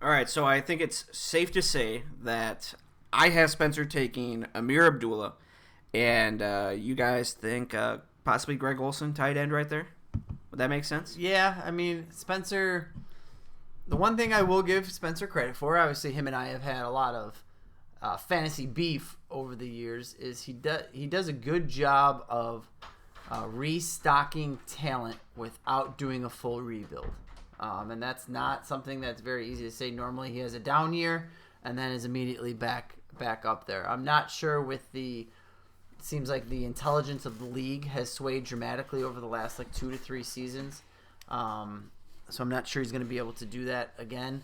All right, so I think it's safe to say that I have Spencer taking Amir Abdullah, and you guys think possibly Greg Olsen, tight end right there? Would that make sense? Yeah, I mean, Spencer, the one thing I will give Spencer credit for, obviously him and I have had a lot of fantasy beef over the years, is he does a good job of restocking talent without doing a full rebuild. And that's not something that's very easy to say. Normally he has a down year and then is immediately back up there. I'm not sure it seems like the intelligence of the league has swayed dramatically over the last 2 to 3 seasons. So I'm not sure he's going to be able to do that again.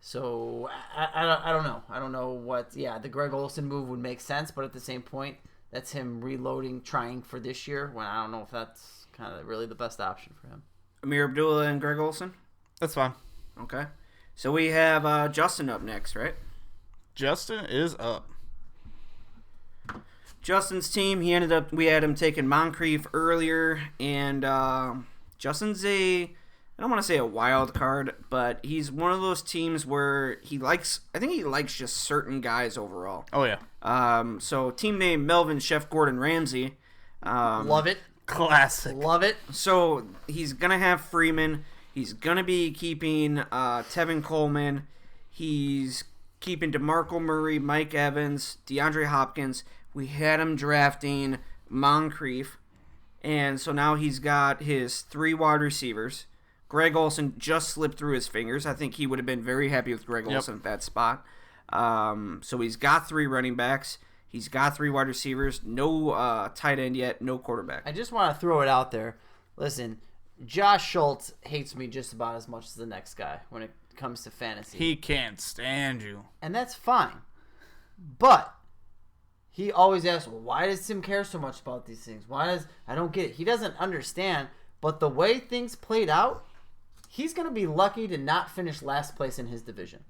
So I don't know. I don't know what. Yeah, the Greg Olsen move would make sense, but at the same point, that's him reloading, trying for this year. When I don't know if that's kind of really the best option for him. Amir Abdullah and Greg Olsen? That's fine. Okay. So we have Justin up next, right? Justin is up. Justin's team, we had him taking Moncrief earlier, and Justin's I don't want to say a wild card, but he's one of those teams where I think he likes just certain guys overall. Oh, yeah. So team name Melvin Chef Gordon Ramsay. Love it. Classic. Love it. So he's going to have Freeman. He's going to be keeping Tevin Coleman. He's keeping DeMarco Murray, Mike Evans, DeAndre Hopkins. We had him drafting Moncrief. And so now he's got his 3 wide receivers. Greg Olsen just slipped through his fingers. I think he would have been very happy with Greg Olsen at that spot. So he's got 3 running backs. He's got 3 wide receivers. No tight end yet. No quarterback. I just want to throw it out there. Listen, Josh Schultz hates me just about as much as the next guy when it comes to fantasy. He can't stand you. And that's fine. But he always asks, well, why does Tim care so much about these things? I don't get it. He doesn't understand. But the way things played out, he's going to be lucky to not finish last place in his division.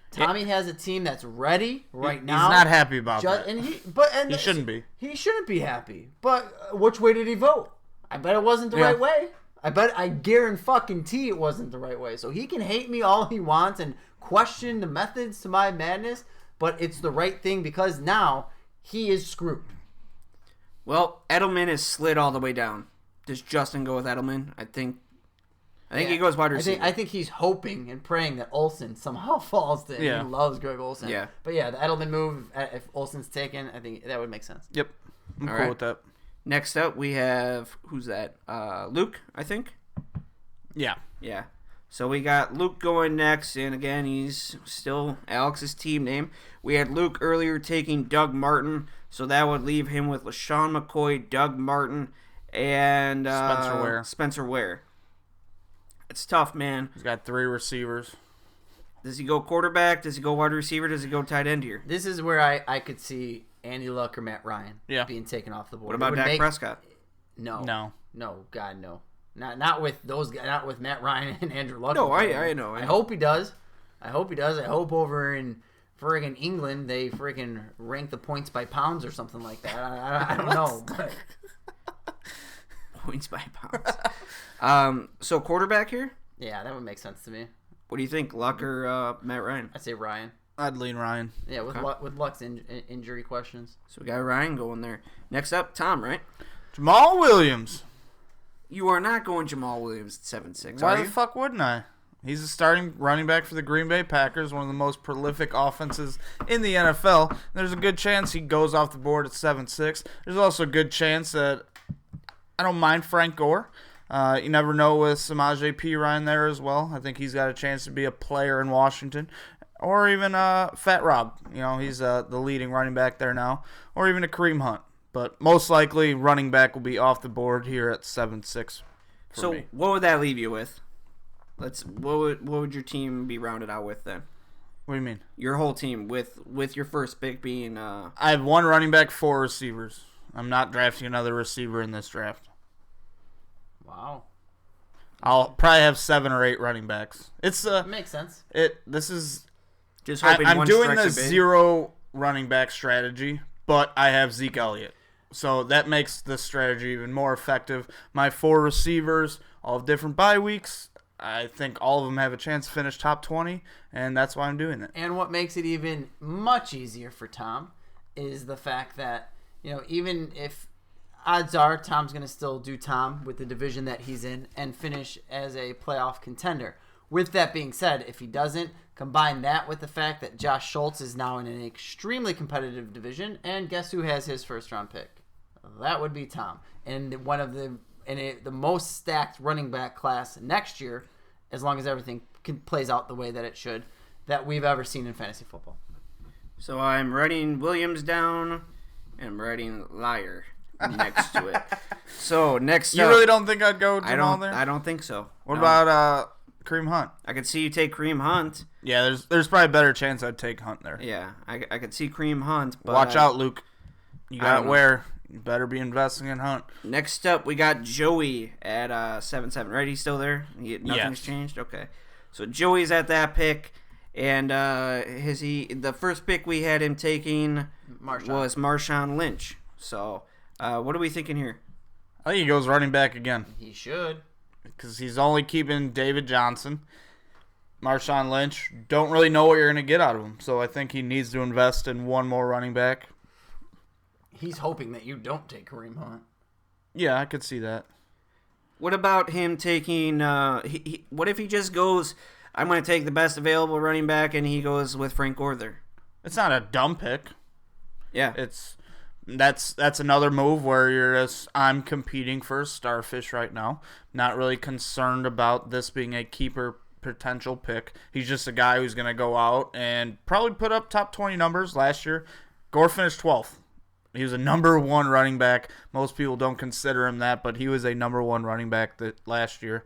Tommy has a team that's ready right now. He's not happy about that. And he shouldn't be. He shouldn't be happy. But which way did he vote? I bet it wasn't the right way. I guarantee it wasn't the right way. So he can hate me all he wants and question the methods to my madness, but it's the right thing because now he is screwed. Well, Edelman is slid all the way down. Does Justin go with Edelman? I think he goes wide receiver. I think he's hoping and praying that Olsen somehow falls to him. Yeah. He loves Greg Olsen. Yeah. But yeah, the Edelman move, if Olsen's taken, I think that would make sense. Yep. I'm cool with that. Next up, we have, who's that? Luke, I think? Yeah. Yeah. So we got Luke going next, and again, he's still Alex's team name. We had Luke earlier taking Doug Martin, so that would leave him with LaShawn McCoy, Doug Martin, and Spencer Ware. It's tough, man. He's got 3 receivers. Does he go quarterback? Does he go wide receiver? Does he go tight end here? This is where I could see Andy Luck or Matt Ryan being taken off the board. What about Dak Prescott? No, God, no. Not with those guys. Not with Matt Ryan and Andrew Luck. No, I know. I hope he does. I hope over in friggin' England they friggin' rank the points by pounds or something like that. I don't know. But. Points by pounds. So quarterback here? Yeah, that would make sense to me. What do you think, Luck or Matt Ryan? I'd say Ryan. I'd lean Ryan. Yeah, with Luck's injury questions. So we got Ryan going there. Next up, Tom, right? Jamal Williams. You are not going Jamal Williams at 7'6", Why the fuck wouldn't I? He's a starting running back for the Green Bay Packers, one of the most prolific offenses in the NFL. There's a good chance he goes off the board at 7'6". There's also a good chance that I don't mind Frank Gore. You never know with Samaje Perine there as well. I think he's got a chance to be a player in Washington. Or even Fat Rob. You know, he's the leading running back there now. Or even a Kareem Hunt. But most likely, running back will be off the board here at 7'6". So me. What would that leave you with? What would your team be rounded out with then? What do you mean? Your whole team with your first pick being. I have 1 running back, 4 receivers. I'm not drafting another receiver in this draft. Wow. I'll probably have 7 or 8 running backs. It makes sense. This is. Just hoping I'm one doing the strikes a big. 0 running back strategy, but I have Zeke Elliott. So that makes this strategy even more effective. My 4 receivers, all have different bye weeks. I think all of them have a chance to finish top 20, and that's why I'm doing it. And what makes it even much easier for Tom is the fact that, even if odds are Tom's going to still do Tom with the division that he's in and finish as a playoff contender. With that being said, if he doesn't, combine that with the fact that Josh Schultz is now in an extremely competitive division, and guess who has his first-round pick? That would be Tom. And the most stacked running back class next year, as long as everything plays out the way that it should, that we've ever seen in fantasy football. So I'm writing Williams down, and I'm writing Liar next to it. So next You up, really don't think I'd go Jamal there? I don't think so. What about Kareem Hunt? I could see you take Kareem Hunt. Yeah, there's probably a better chance I'd take Hunt there. Yeah, I could see Kareem Hunt. But Watch out, Luke. You got it where. You better be investing in Hunt. Next up, we got Joey at 7-7. Right? He's still there? Nothing's changed? Okay. So Joey's at that pick. And the first pick we had him taking was Marshawn Lynch. So what are we thinking here? I think he goes running back again. He should. Because he's only keeping David Johnson. Marshawn Lynch, don't really know what you're going to get out of him. So I think he needs to invest in one more running back. He's hoping that you don't take Kareem Hunt. Yeah, I could see that. What about him taking what if he just goes, I'm going to take the best available running back, and he goes with Frank Gore there? It's not a dumb pick. Yeah. That's another move where I'm competing for a starfish right now. Not really concerned about this being a keeper potential pick. He's just a guy who's going to go out and probably put up top 20 numbers last year. Gore finished 12th. He was a number one running back. Most people don't consider him that, but he was a number one running back last year.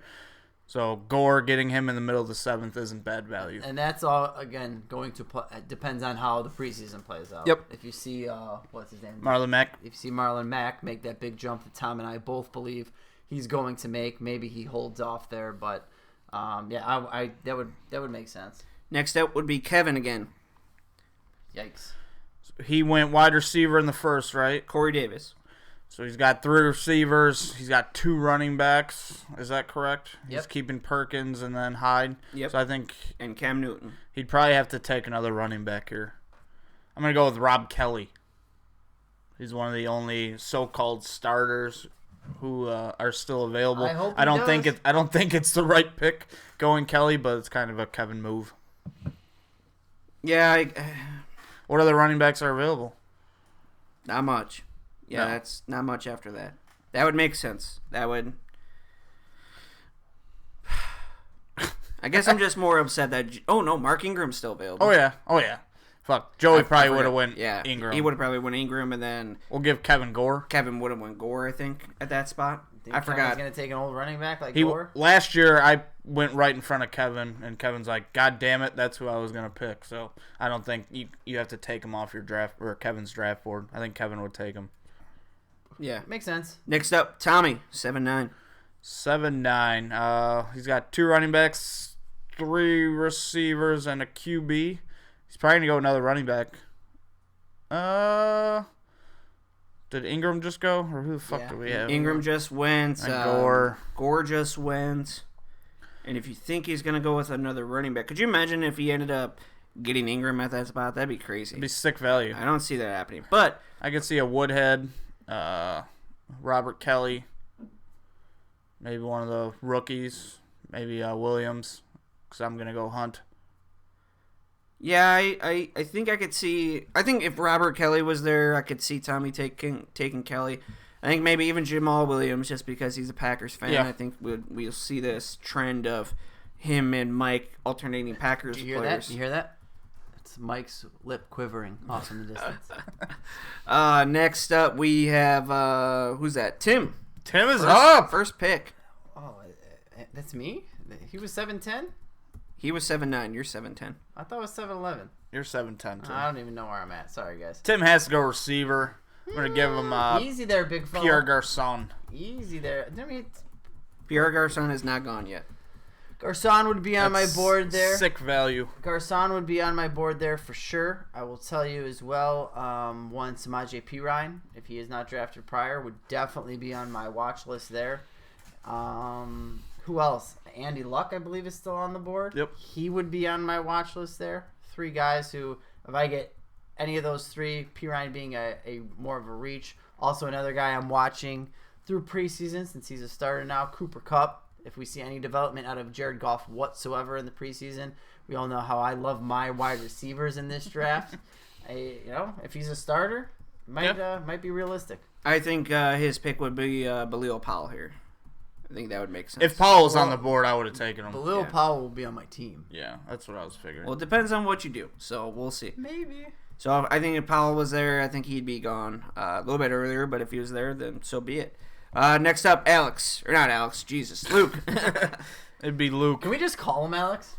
So Gore, getting him in the middle of the 7th isn't bad value. And that's all, again, it depends on how the preseason plays out. Yep. If you see, what's his name? Marlon Mack. If you see Marlon Mack make that big jump that Tom and I both believe he's going to make, maybe he holds off there. But, that would make sense. Next up would be Kevin again. Yikes. He went wide receiver in the first, right? Corey Davis. So he's got 3 receivers. He's got 2 running backs. Is that correct? Yep. He's keeping Perkins and then Hyde. Yep. So I think And Cam Newton. he'd probably have to take another running back here. I'm going to go with Rob Kelly. He's one of the only so-called starters who are still available. I hope he I don't does. think it's the right pick going Kelly, but it's kind of a Kevin move. Yeah, What other running backs are available? not much. Yeah, No. that's not much after that. That would make sense. That would. I guess I'm just more upset that. Oh no, Mark Ingram's still available. Oh yeah. Fuck, Joey probably forgot. would have went Yeah, Ingram. He would have probably went Ingram, and then We'll give Kevin Gore. Kevin would have went Gore. I think at that spot. I He's forgot. going to take an old running back like He Gore? last year I went right in front of Kevin, and Kevin's like, "God damn it, that's who I was gonna pick." So I don't think you have to take him off your draft or Kevin's draft board. I think Kevin would take him. Yeah. Makes sense. Next up, Tommy 7-9. 7-9. He's got 2 running backs, 3 receivers, and a QB. He's probably gonna go another running back. Did Ingram just go, or who the fuck Yeah. do we have? Ingram just went. And Gore. Gore just went. And if you think he's gonna go with another running back, could you imagine if he ended up getting Ingram at that spot? That'd be crazy. It'd be sick value. I don't see that happening. But I could see a Woodhead, Robert Kelly, maybe one of the rookies, maybe Williams, because I'm gonna go Hunt. yeah, I think I could see. I think if Robert Kelly was there, I could see Tommy taking Kelly. I think maybe even Jamal Williams, just because he's a Packers fan. Yeah. I think we'll see this trend of him and Mike alternating Packers Do you hear players. that? You hear that? It's Mike's lip quivering off in the distance. Next up, we have who's that? Tim. Tim is First, up. first pick. Oh, that's me? He was 7'10"? He was 7-9. You're 7-10. I thought it was 7'11". You're 7'10", Tim. I don't even know where I'm at. Sorry, guys. Tim has to go receiver. I'm gonna give him Easy there, big fella. Pierre Garcon. Easy there. I mean, Pierre Garcon is not gone yet. Garcon would be on my That's board there. Sick value. Garcon would be on my board there for sure. I will tell you as well, one Samaje Perine, if he is not drafted prior, would definitely be on my watch list there. Who else? Andy Luck, I believe, is still on the board. Yep. He would be on my watch list there. 3 guys who, if I get any of those 3, P. Ryan being a more of a reach. Also another guy I'm watching through preseason since he's a starter now, Cooper Kupp. If we see any development out of Jared Goff whatsoever in the preseason, we all know how I love my wide receivers in this draft. If he's a starter, might be realistic. I think his pick would be Balil Powell here. I think that would make sense. If Powell was on the board, I would have taken him. Balil Powell will be on my team. Yeah, that's what I was figuring. Well, it depends on what you do, so we'll see. Maybe. So I think if Powell was there, I think he'd be gone a little bit earlier, but if he was there, then so be it. Next up, Luke. It'd be Luke. Can we just call him Alex?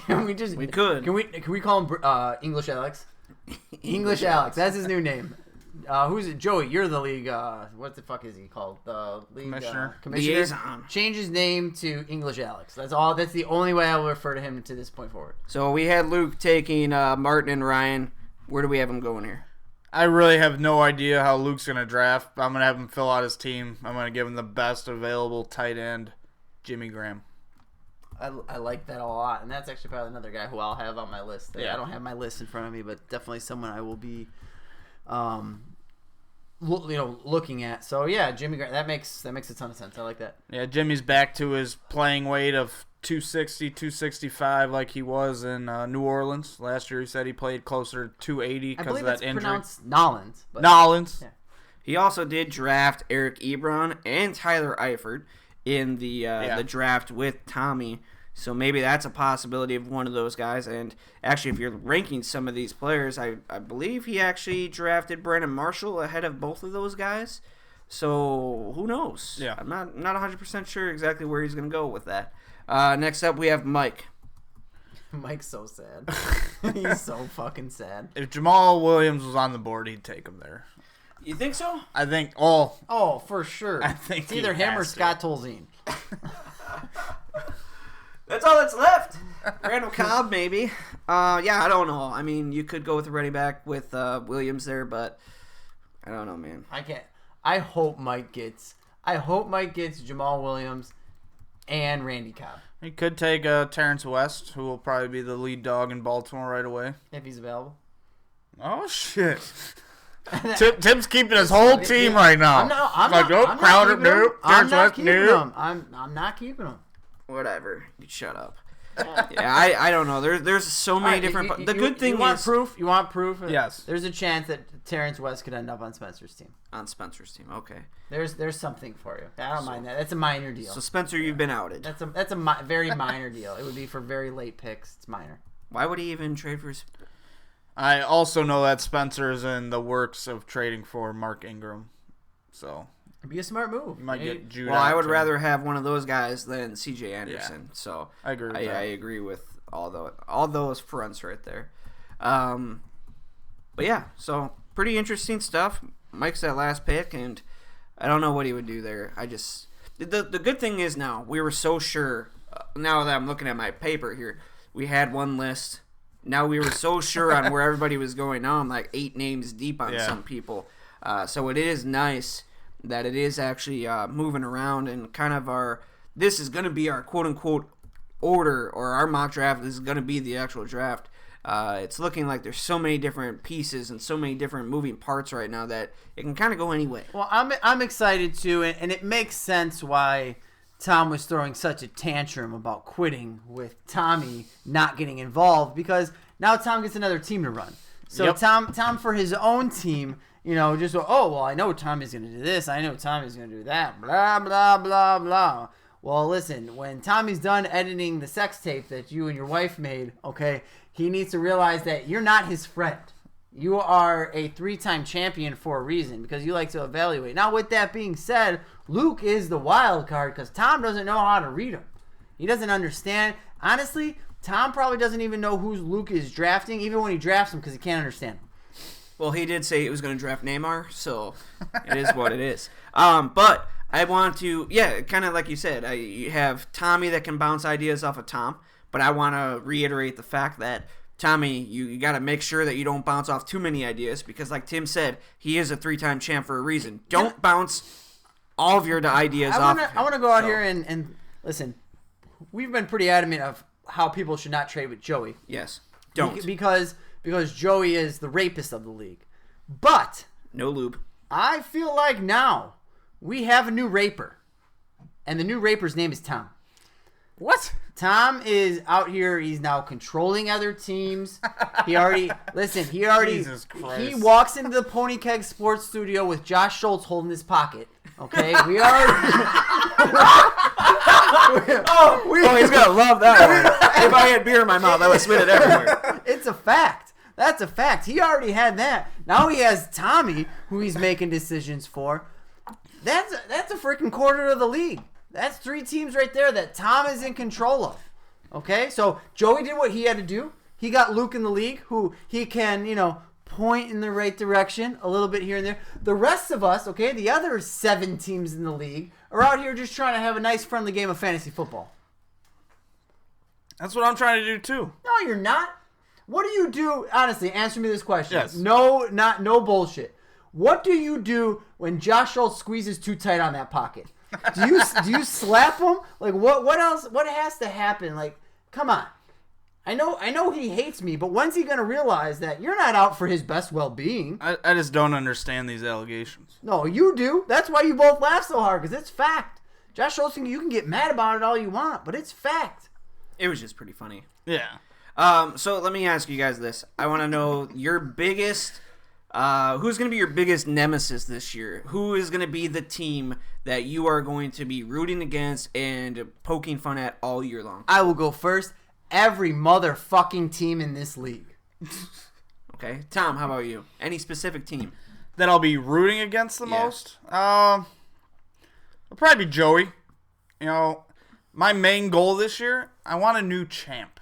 We could. Can we call him English Alex? English Alex. That's his new name. Who's it? Joey, you're the league. What the fuck is he called? The league commissioner. Liaison. Change his name to English Alex. That's all. That's the only way I will refer to him to this point forward. So we had Luke taking Martin and Ryan. Where do we have him going here? I really have no idea how Luke's going to draft. I'm going to have him fill out his team. I'm going to give him the best available tight end, Jimmy Graham. I like that a lot, and that's actually probably another guy who I'll have on my list. Yeah. I don't have my list in front of me, but definitely someone I will be, looking at. So yeah, Jimmy Graham. That makes a ton of sense. I like that. Yeah, Jimmy's back to his playing weight of 260, 265 like he was in New Orleans. Last year he said he played closer to 280 because of that injury. Pronounced Nolans. Nolans. Yeah. He also did draft Eric Ebron and Tyler Eifert in the draft with Tommy. So maybe that's a possibility of one of those guys. And actually, if you're ranking some of these players, I believe he actually drafted Brandon Marshall ahead of both of those guys. So who knows? Yeah. I'm not 100% sure exactly where he's going to go with that. Next up, we have Mike. Mike's so sad. He's so fucking sad. If Jamal Williams was on the board, he'd take him there. You think so? I think Oh, for sure. I think it's either he him or has to. Scott Tolzien. That's all that's left. Randall Cobb, maybe. I don't know. I mean, you could go with a running back with Williams there, but I don't know, man. I can't. I hope Mike gets Jamal Williams and Randy Cobb he could take Terrence West, who will probably be the lead dog in Baltimore right away. if he's available. Oh, shit. Tim's keeping his whole team right now. I'm not Crowder, keeping him. nope. I'm Terrence not West, keeping nope. him. I'm not keeping him. Whatever. You shut up. Yeah, I don't know. There's so many different. The good thing you want is proof. You want proof? Yes. There's a chance that Terrence West could end up on Spencer's team. on Spencer's team. Okay. There's something for you. I don't mind that. That's a minor deal. So Spencer, you've been outed. That's a very minor deal. It would be for very late picks. It's minor. Why would he even trade for his? I also know that Spencer is in the works of trading for Mark Ingram. So It'd be a smart move. you might get Jude. Well, I would rather have one of those guys than C.J. Anderson. Yeah. So I agree with that. I agree with all those fronts right there. But yeah, so pretty interesting stuff. Mike's that last pick, and I don't know what he would do there. I just the good thing is now we were so sure. Now that I'm looking at my paper here, we had one list. Now we were so sure on where everybody was going. Now I'm like 8 names deep on some people. So it is nice that it is actually moving around and kind of this is going to be our quote-unquote order, or our mock draft is going to be the actual draft. It's looking like there's so many different pieces and so many different moving parts right now that it can kind of go any way. Well, I'm excited too, and it makes sense why Tom was throwing such a tantrum about quitting with Tommy not getting involved, because now Tom gets another team to run. So Tom for his own team, just I know Tommy's going to do this, I know Tommy's going to do that, blah blah blah blah. Well, listen, when Tommy's done editing the sex tape that you and your wife made, okay, he needs to realize that you're not his friend. You are a 3-time champion for a reason, because you like to evaluate. Now, with that being said, Luke is the wild card because Tom doesn't know how to read him. He doesn't understand. Honestly, Tom probably doesn't even know who Luke is drafting, even when he drafts him, because he can't understand him. Well, he did say he was going to draft Neymar, so it is what it is. But I want to, kind of like you said, you have Tommy that can bounce ideas off of Tom, but I want to reiterate the fact that Tommy, you got to make sure that you don't bounce off too many ideas, because like Tim said, he is a 3-time champ for a reason. Don't bounce all of your ideas off. I want to go out here and listen. we've been pretty adamant of how people should not trade with Joey. Yes. Don't. Because Joey is the rapist of the league. But No lube. I feel like now we have a new raper. And the new raper's name is Tom. What? Tom is out here. He's now controlling other teams. He Jesus Christ. he walks into the Pony Keg Sports Studio with Josh Schultz holding his pocket. Okay, we already. He's gonna love that one. If I had beer in my mouth, I would spit it everywhere. It's a fact. That's a fact. He already had that. Now he has Tommy, who he's making decisions for. That's a freaking quarter of the league. That's 3 teams right there that Tom is in control of. Okay? So Joey did what he had to do. He got Luke in the league, who he can, point in the right direction a little bit here and there. The rest of us, okay, the other 7 teams in the league, are out here just trying to have a nice, friendly game of fantasy football. That's what I'm trying to do, too. No, you're not. What do you do? Honestly, answer me this question. Yes. No bullshit. What do you do when Josh Schultz squeezes too tight on that pocket? Do you slap him? Like what else? What has to happen? Like, come on. I know he hates me, but when's he gonna realize that you're not out for his best well-being? I just don't understand these allegations. No, you do. That's why you both laugh so hard, because it's fact. Josh Schultz, you can get mad about it all you want, but it's fact. It was just pretty funny. Yeah. So let me ask you guys this. I want to know your biggest. Who's going to be your biggest nemesis this year? Who is going to be the team that you are going to be rooting against and poking fun at all year long? I will go first. Every motherfucking team in this league. Okay. Tom, how about you? Any specific team? That I'll be rooting against the most? It'll probably be Joey. My main goal this year, I want a new champ.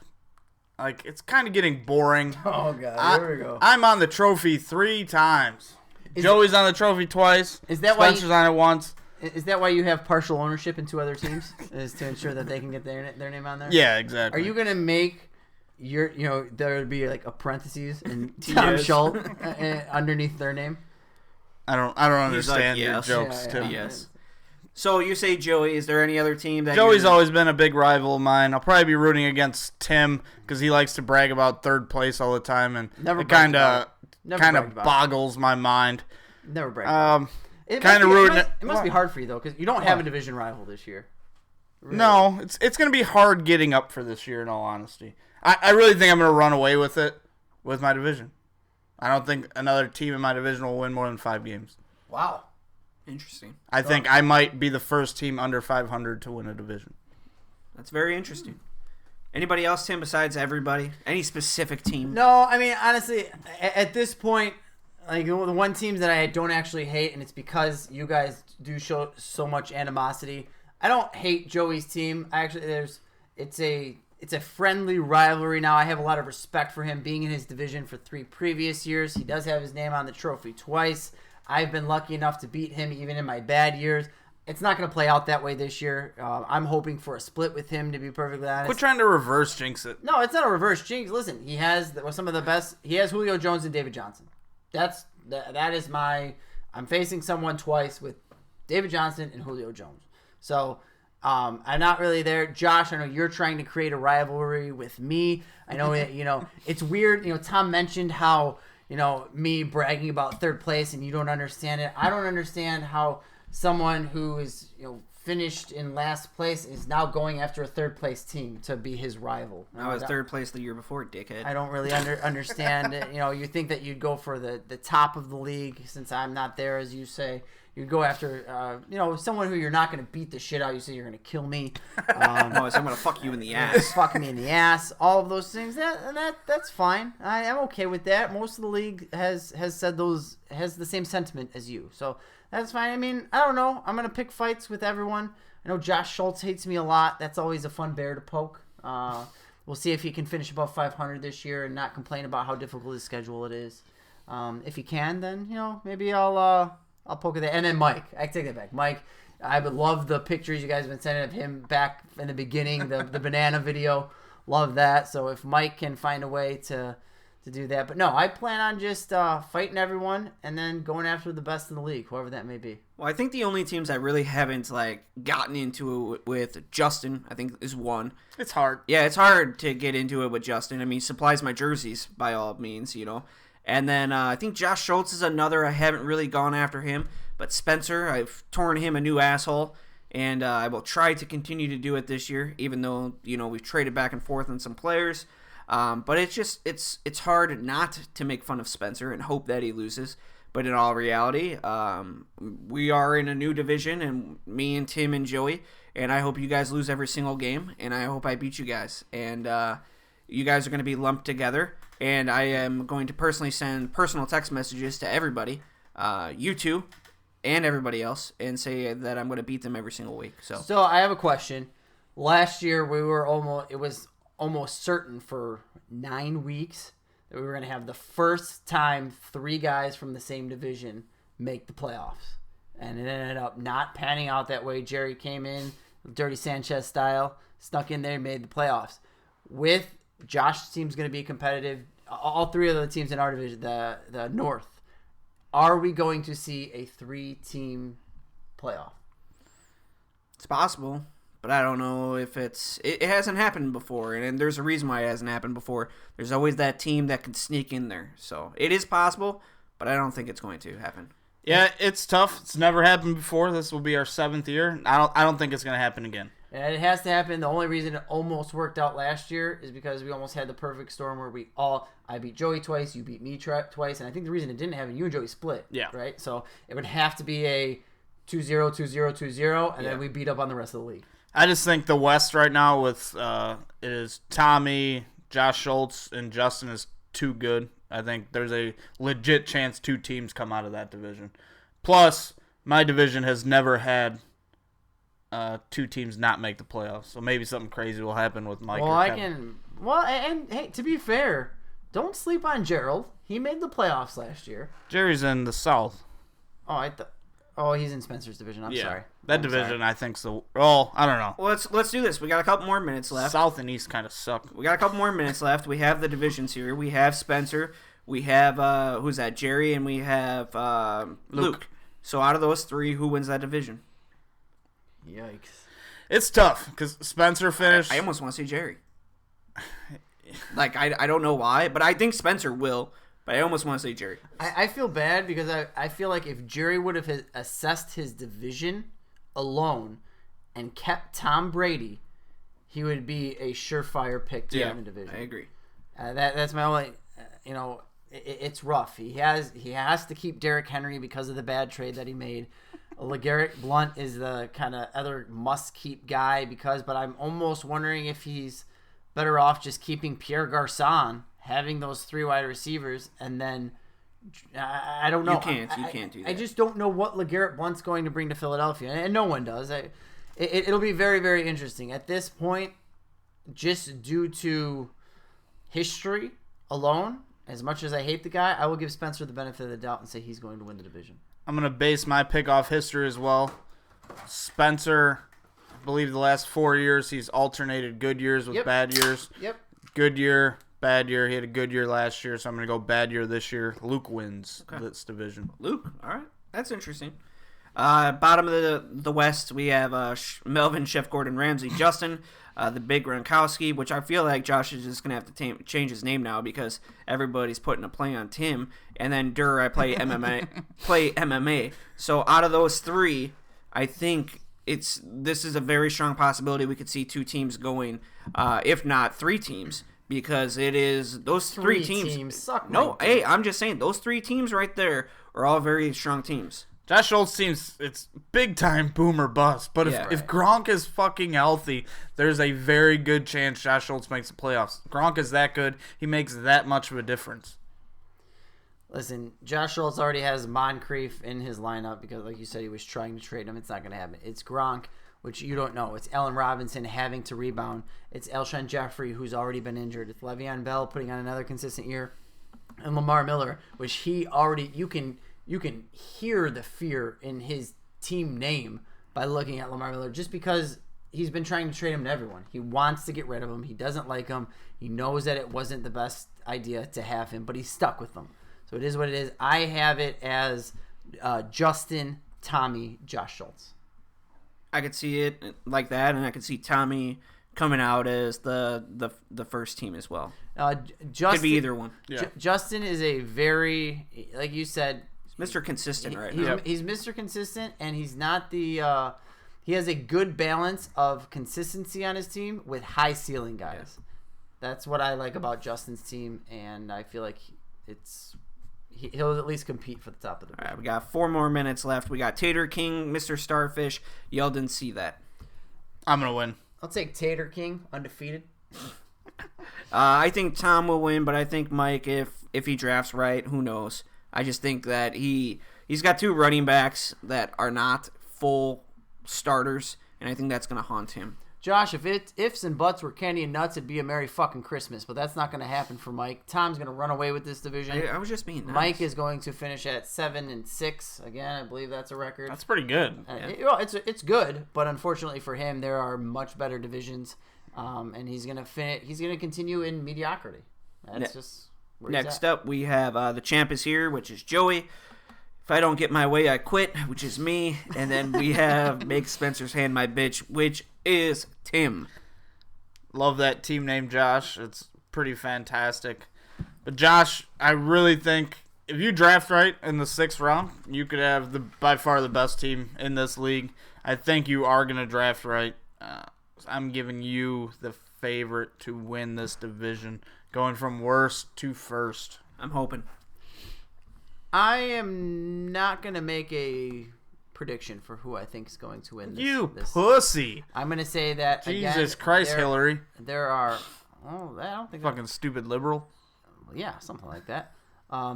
Like, it's kind of getting boring. Oh, God. Here we go. I'm on the trophy 3 times. Joey's on the trophy twice. Is that Spencer's on it once. Is that why you have partial ownership in 2 other teams? Is to ensure that they can get their name on there? Yeah, exactly. Are you going to make there would be like a parentheses and Tom Schultz underneath their name? I don't understand like, your yes. jokes, Yeah, Tim. Yes. So you say Joey. Is there any other team that Joey's always been a big rival of mine. I'll probably be rooting against Tim because he likes to brag about 3rd place all the time, and it kind of boggles my mind. Never brag. It must be hard for you though, because you don't have a division rival this year. Really. No, it's going to be hard getting up for this year. In all honesty, I really think I'm going to run away with it with my division. I don't think another team in my division will win more than 5 games. Wow. Interesting. I think I might be the first team under 500 to win a division. That's very interesting. Anybody else, Tim, besides everybody? Any specific team? No, I mean, honestly, at this point, like the one team that I don't actually hate, and it's because you guys do show so much animosity. I don't hate Joey's team. It's a friendly rivalry now. I have a lot of respect for him being in his division for 3 previous years. He does have his name on the trophy twice. I've been lucky enough to beat him even in my bad years. It's not going to play out that way this year. I'm hoping for a split with him, to be perfectly honest. Quit trying to reverse jinx it. No, it's not a reverse jinx. Listen, he has some of the best. He has Julio Jones and David Johnson. That is my. I'm facing someone twice with David Johnson and Julio Jones. So I'm not really there. Josh, I know you're trying to create a rivalry with me. I know it's weird. Tom mentioned how me bragging about 3rd place and you don't understand it. I don't understand how someone who is finished in last place is now going after a 3rd place team to be his rival. I was 3rd place the year before, dickhead. I don't really understand it. You think that you'd go for the top of the league, since I'm not there, as you say. You'd go after someone who you're not going to beat the shit out. You say you're going to kill me. So I'm going to fuck you in the ass. Fuck me in the ass. All of those things. That's fine. I am okay with that. Most of the league has the same sentiment as you. So that's fine. I mean, I don't know. I'm going to pick fights with everyone. I know Josh Schultz hates me a lot. That's always a fun bear to poke. We'll see if he can finish above 500 this year and not complain about how difficult his schedule it is. If he can, then maybe I'll poke at that. And then Mike. I take that back. Mike, I would love the pictures you guys have been sending of him back in the beginning, the banana video. Love that. So if Mike can find a way to to do that. But no, I plan on just fighting everyone and then going after the best in the league, whoever that may be. Well, I think the only teams that really haven't gotten into it with Justin, I think, is one. It's hard. Yeah, it's hard to get into it with Justin. I mean, he supplies my jerseys by all means, And then I think Josh Schultz is another. I haven't really gone after him. But Spencer, I've torn him a new asshole. And I will try to continue to do it this year, even though, we've traded back and forth on some players. But it's hard not to make fun of Spencer and hope that he loses. But in all reality, we are in a new division, and me and Tim and Joey, and I hope you guys lose every single game, and I hope I beat you guys. And you guys are going to be lumped together, and I am going to personally send personal text messages to everybody, you two, and everybody else, and say that I'm going to beat them every single week. So I have a question. Last year, it was almost certain for 9 weeks that we were going to have the first time 3 guys from the same division make the playoffs. And it ended up not panning out that way. Jerry came in, Dirty Sanchez style, snuck in there, made the playoffs. With Josh's team's going to be competitive. All 3 of the teams in our division, the North, are we going to see a 3-team playoff? It's possible. But I don't know if it hasn't happened before, and there's a reason why it hasn't happened before. There's always that team that can sneak in there. So it is possible, but I don't think it's going to happen. Yeah, it's tough. It's never happened before. This will be our 7th year. I don't think it's going to happen again. And it has to happen. The only reason it almost worked out last year is because we almost had the perfect storm where I beat Joey twice, you beat me twice, and I think the reason it didn't happen, you and Joey split. Yeah. Right? So it would have to be a 2-0, 2-0, 2-0, and then we beat up on the rest of the league. I just think the West right now with it is Tommy, Josh Schultz, and Justin is too good. I think there's a legit chance 2 teams come out of that division. Plus, my division has never had 2 teams not make the playoffs. So maybe something crazy will happen with Mike. And hey, to be fair, don't sleep on Gerald. He made the playoffs last year. Jerry's in the South. Oh, he's in Spencer's division. I'm sorry. That division, I think so. Oh, I don't know. Well, let's do this. We got a couple more minutes left. South and East kind of suck. We got a couple more minutes left. We have the divisions here. We have Spencer. We have who's that? Jerry, and we have Luke. So out of those 3, who wins that division? Yikes! It's tough because Spencer finished. I almost want to say Jerry. I don't know why, but I think Spencer will. But I almost want to say Jerry. I feel bad because I feel like if Jerry would have assessed his division alone and kept Tom Brady, he would be a surefire pick to win the division. I agree. That's my only. It's rough. He has to keep Derrick Henry because of the bad trade that he made. LeGarrette Blount is the kind of other must-keep guy but I'm almost wondering if he's better off just keeping Pierre Garçon, having those 3 wide receivers, and then I don't know. You can't do that. I just don't know what LeGarrette Blount's going to bring to Philadelphia, and no one does. It'll be very, very interesting. At this point, just due to history alone, as much as I hate the guy, I will give Spencer the benefit of the doubt and say he's going to win the division. I'm going to base my pick off history as well. Spencer, I believe the last 4 years, he's alternated good years with bad years. Yep. Good year, bad year. He had a good year last year, so I'm going to go bad year this year. Luke wins this division. Luke, all right. That's interesting. Bottom of the West, we have Melvin, Chef Gordon Ramsay, Justin, the big Gronkowski, which I feel like Josh is just going to have to change his name now because everybody's putting a play on Tim. And then I play MMA. So out of those 3, I think this is a very strong possibility we could see 2 teams going, if not 3 teams, because it is those 3 teams suck. No, hey, I'm just saying those 3 teams right there are all very strong teams. Josh Schultz seems it's big time boom or bust. But if Gronk is fucking healthy, there's a very good chance Josh Schultz makes the playoffs. Gronk is that good. He makes that much of a difference. Listen, Josh Schultz already has Moncrief in his lineup because, like you said, he was trying to trade him. It's not going to happen. It's Gronk, which you don't know. It's Allen Robinson having to rebound. It's Alshon Jeffrey, who's already been injured. It's Le'Veon Bell putting on another consistent year. And Lamar Miller, which he already, you can hear the fear in his team name by looking at Lamar Miller just because he's been trying to trade him to everyone. He wants to get rid of him. He doesn't like him. He knows that it wasn't the best idea to have him, but he's stuck with them. So it is what it is. I have it as Justin, Tommy, Josh Schultz. I could see it like that, and I could see Tommy coming out as the first team as well. Justin, could be either one. Yeah. Justin is a very, like you said, Mr. Consistent now. He's Mr. Consistent, and he's not the. He has a good balance of consistency on his team with high ceiling guys. Yeah. That's what I like about Justin's team, and I feel like he'll at least compete for the top of the. All right, we got 4 more minutes left. We got Tater King, Mr. Starfish. Y'all didn't see that. I'm gonna win. I'll take Tater King, undefeated. I think Tom will win, but I think Mike, if he drafts right, who knows? I just think that he's got 2 running backs that are not full starters, and I think that's going to haunt him. Josh, if ifs and buts were candy and nuts, it'd be a Merry fucking Christmas, but that's not going to happen for Mike. Tom's going to run away with this division. I was just being nice. Mike is going to finish at 7-6 again. I believe that's a record. That's pretty good. It's good, but unfortunately for him, there are much better divisions, and he's going to continue in mediocrity. That's just where he's next at. up. We have the champ is here, which is Joey. If I don't get my way, I quit, which is me. And then we have Make Spencer's Hand My Bitch, which is Tim. Love that team name, Josh. It's pretty fantastic. But Josh, I really think if you draft right in the 6th round, you could have by far the best team in this league. I think you are going to draft right. I'm giving you the favorite to win this division, going from worst to first. I'm hoping. I am not going to make a prediction for who I think is going to win this. Pussy. I'm going to say that, Jesus Christ, Hillary. There are... Oh, I don't think... Fucking stupid liberal. Yeah, something like that.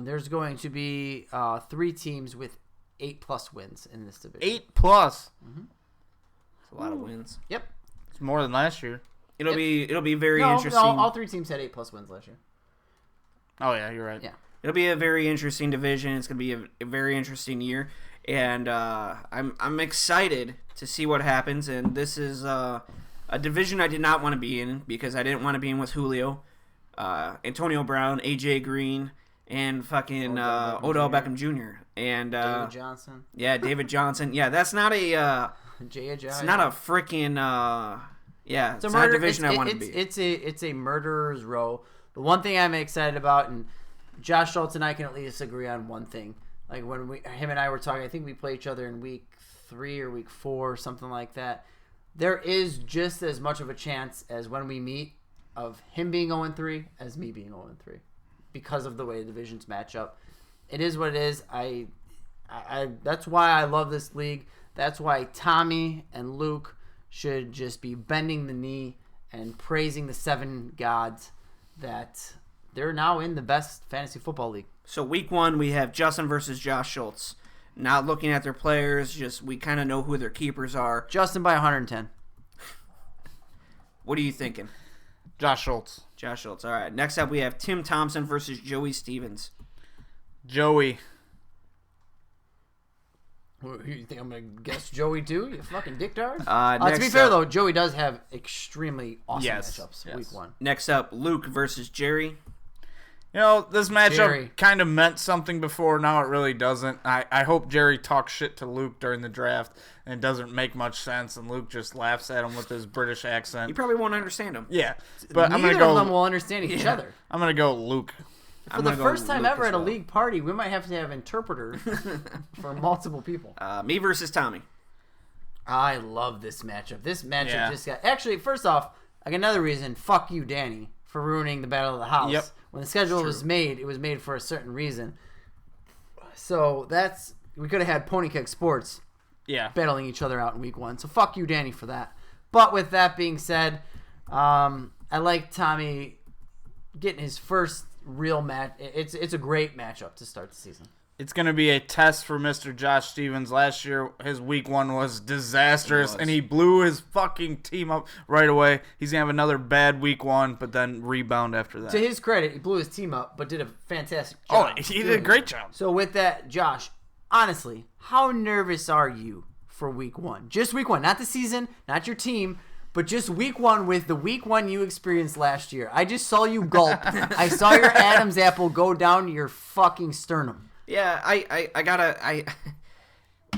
There's going to be 3 teams with 8+ wins in this division. 8+. Mm-hmm. That's a lot of wins. Yep. It's more than last year. It'll be very interesting. No, all 3 teams had 8+ wins last year. Oh, yeah, you're right. Yeah. It'll be a very interesting division. It's going to be a very interesting year, and I'm excited to see what happens. And this is a division I did not want to be in because I didn't want to be in with Julio, Antonio Brown, AJ Green, and fucking Odell Beckham Jr. and David Johnson. Yeah, David Johnson. Yeah, that's not a. It's not a freaking. Yeah, it's not a division I want to be. It's a murderer's row. The one thing I'm excited about, and Josh Schultz and I can at least agree on one thing. Like when him and I were talking, I think we play each other in week 3 or week 4 or something like that. There is just as much of a chance as when we meet of him being 0-3 as me being 0-3 because of the way the divisions match up. It is what it is. I that's why I love this league. That's why Tommy and Luke should just be bending the knee and praising the 7 gods that they're now in the best fantasy football league. So week 1, we have Justin versus Josh Schultz. Not looking at their players, just we kind of know who their keepers are. Justin by 110. What are you thinking? Josh Schultz. Josh Schultz. All right. Next up, we have Tim Thompson versus Joey Stevens. Joey. You think I'm going to guess Joey too? You fucking dicktard? To be fair, though, Joey does have extremely awesome matchups week 1. Next up, Luke versus Jerry. You know, this matchup kind of meant something before. Now it really doesn't. I hope Jerry talks shit to Luke during the draft and it doesn't make much sense, and Luke just laughs at him with his British accent. You probably won't understand him. Yeah, but Neither of them will understand each other. I'm going to go Luke. For the first time ever at a league party, we might have to have interpreters for multiple people. Me versus Tommy. I love this matchup. This matchup just got... Actually, first off, I got another reason. Fuck you, Danny, for ruining the Battle of the House. Yep. When the schedule was made, it was made for a certain reason. So that's... We could have had Pony Keg Sports battling each other out in week 1. So fuck you, Danny, for that. But with that being said, I like Tommy getting his first real match. It's a great matchup to start the season. It's going to be a test for Mr. Josh Stevens. Last year, his week 1 was disastrous, and he blew his fucking team up right away. He's going to have another bad week 1, but then rebound after that. To his credit, he blew his team up, but did a fantastic job. Oh, he did a great job. So with that, Josh, honestly, how nervous are you for week 1. Just week 1. Not the season, not your team, but just week 1 with the week 1 you experienced last year. I just saw you gulp. I saw your Adam's apple go down to your fucking sternum. Yeah, I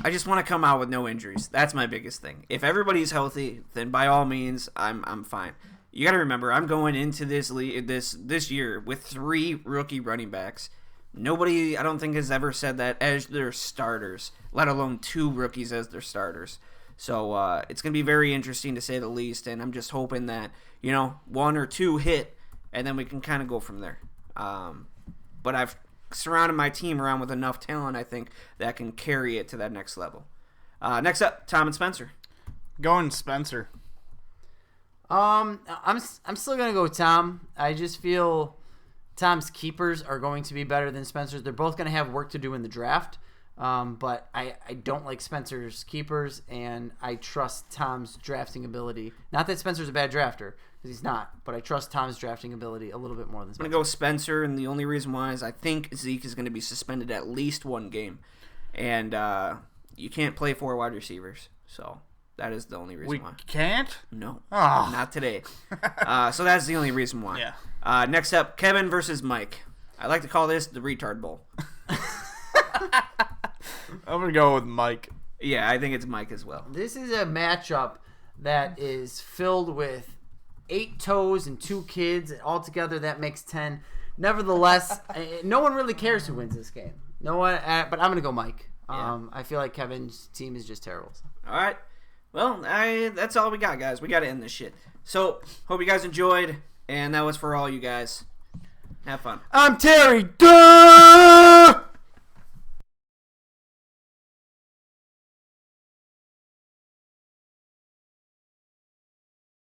just want to come out with no injuries. That's my biggest thing. If everybody's healthy, then by all means, I'm fine. You got to remember, I'm going into this year with 3 rookie running backs. Nobody, I don't think, has ever said that as their starters, let alone 2 rookies as their starters. So it's going to be very interesting to say the least, and I'm just hoping that 1 or 2 hit, and then we can kind of go from there. But I've surrounded my team around with enough talent, I think, that can carry it to that next level. Next up, Tom and Spencer. Going Spencer. I'm still gonna go with Tom. I just feel Tom's keepers are going to be better than Spencer's. They're both gonna have work to do in the draft. But I don't like Spencer's keepers, and I trust Tom's drafting ability. Not that Spencer's a bad drafter, because he's not, but I trust Tom's drafting ability a little bit more than Spencer. I'm going to go with Spencer, and the only reason why is I think Zeke is going to be suspended at least 1 game. And you can't play 4 wide receivers, so that is the only reason why. We can't? No, Oh. not today. So that's the only reason why. Yeah. Next up, Kevin versus Mike. I like to call this the retard bowl. I'm going to go with Mike. Yeah, I think it's Mike as well. This is a matchup that is filled with 8 toes and 2 kids. Altogether, that makes 10. Nevertheless, no one really cares who wins this game. No one, but I'm going to go Mike. Yeah. I feel like Kevin's team is just terrible. All right. Well, that's all we got, guys. We got to end this shit. So, hope you guys enjoyed, and that was for all you guys. Have fun. I'm Terry. Duh!